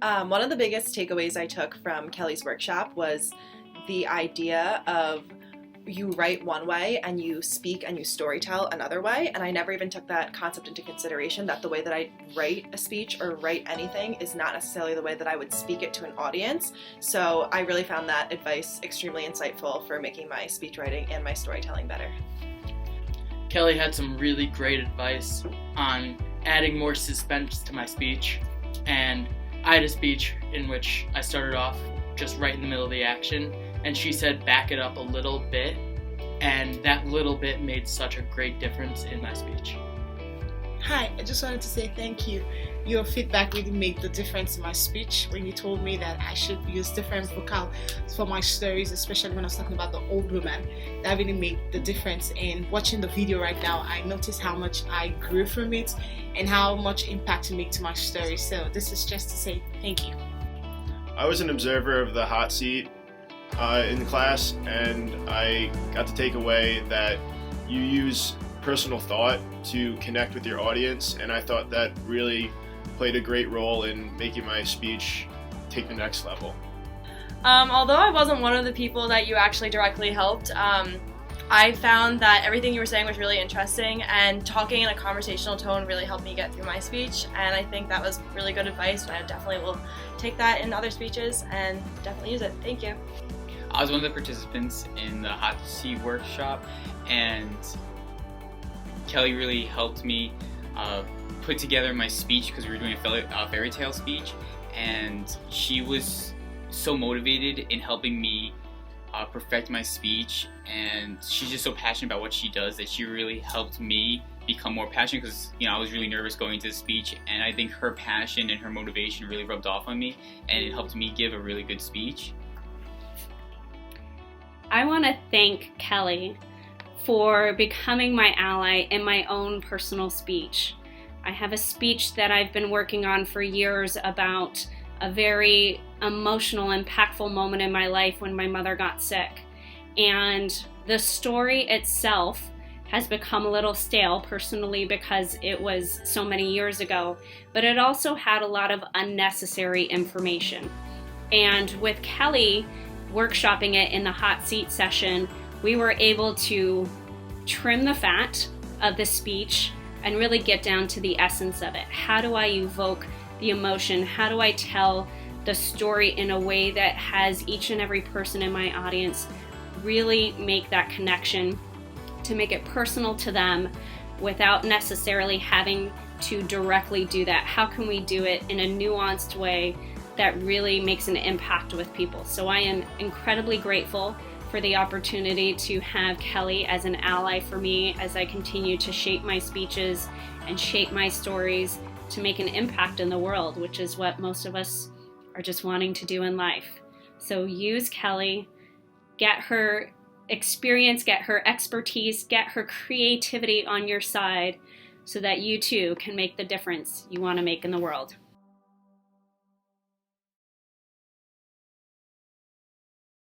One of the biggest takeaways I took from Kelly's workshop was the idea of you write one way and you speak and you storytell another way, and I never even took that concept into consideration, that the way that I write a speech or write anything is not necessarily the way that I would speak it to an audience. So I really found that advice extremely insightful for making my speech writing and my storytelling better. Kelly had some really great advice on adding more suspense to my speech, and I had a speech in which I started off just right in the middle of the action, and she said back it up a little bit, and that little bit made such a great difference in my speech. Hi, I just wanted to say thank you. Your feedback really made the difference in my speech when you told me that I should use different vocab for my stories, especially when I was talking about the old woman. That really made the difference. And watching the video right now, I noticed how much I grew from it and how much impact it made to my story. So this is just to say thank you. I was an observer of the hot seat in class, and I got to take away that you use personal thought to connect with your audience, and I thought that really played a great role in making my speech take the next level. Although I wasn't one of the people that you actually directly helped, I found that everything you were saying was really interesting, and talking in a conversational tone really helped me get through my speech, and I think that was really good advice. I definitely will take that in other speeches and definitely use it. Thank you. I was one of the participants in the hot seat workshop, and Kelly really helped me put together my speech because we were doing a fairy tale speech, and she was so motivated in helping me perfect my speech, and she's just so passionate about what she does that she really helped me become more passionate, because I was really nervous going into the speech, and I think her passion and her motivation really rubbed off on me, and it helped me give a really good speech. I want to thank Kelly for becoming my ally in my own personal speech. I have a speech that I've been working on for years about a very emotional, impactful moment in my life when my mother got sick. And the story itself has become a little stale personally because it was so many years ago, but it also had a lot of unnecessary information. And with Kelly workshopping it in the hot seat session, we were able to trim the fat of the speech and really get down to the essence of it. How do I evoke the emotion? How do I tell the story in a way that has each and every person in my audience really make that connection, to make it personal to them without necessarily having to directly do that? How can we do it in a nuanced way that really makes an impact with people? So I am incredibly grateful for the opportunity to have Kelly as an ally for me as I continue to shape my speeches and shape my stories to make an impact in the world, which is what most of us are just wanting to do in life. So use Kelly, get her experience, get her expertise, get her creativity on your side so that you too can make the difference you want to make in the world.